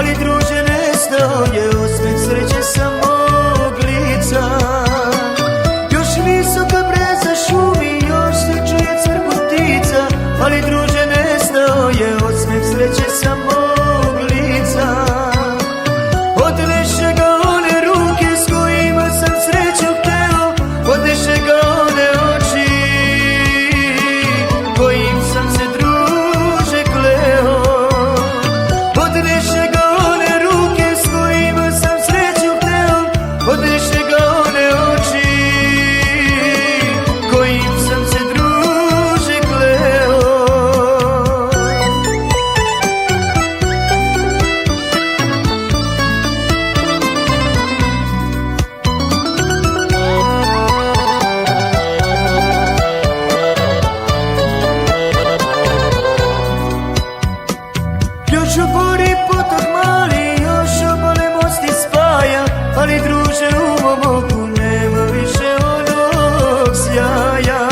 ali druže nestao je osmeh sreće sa mog lica. Još visoka breza šumi, još se čuje crkvu ptica, ali druže nestao je osmeh sreće sa mog lica. Odneše ga one ruke s kojima sam sreću hteo, odneše ga one oči kojim sam se druže kleo. Odneše ga one ruke s kojima sam sreću hteo, odneše ga one oči kojim sam se druže kleo. Još obori potok mali, još obale mosti spaja, ali druže u mom oku nema više onog sjaja.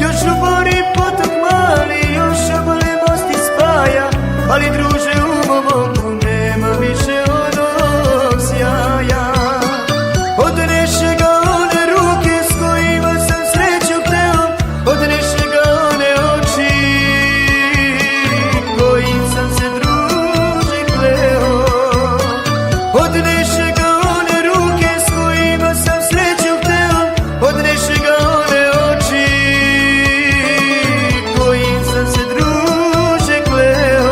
Još obori potok mali, još obale mosti spaja, ali druže u mom oku nema više onog sjaja. Odneše ga one ruke s kojima sam sreću hteo, odneše ga one oči kojim sam se druže kleo. Odneše ga one ruke s kojima sam sreću hteo, odneše ga one oči kojim sam se druže kleo.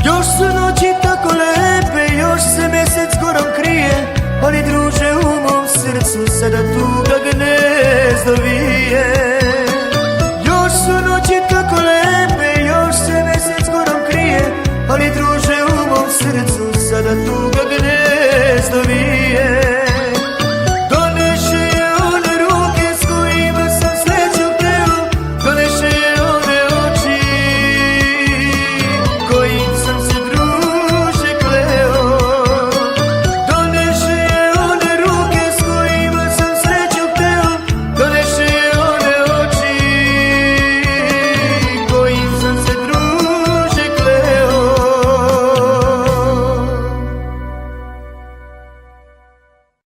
Još su noći tako lepe, još se mjesec gorom krije, ali druže u mom srcu sada tuga gnezdo vije. Još su noći tako lepe, još se mjesec gorom krije, ali druže u mom srcu sada tuga gnezdo vije.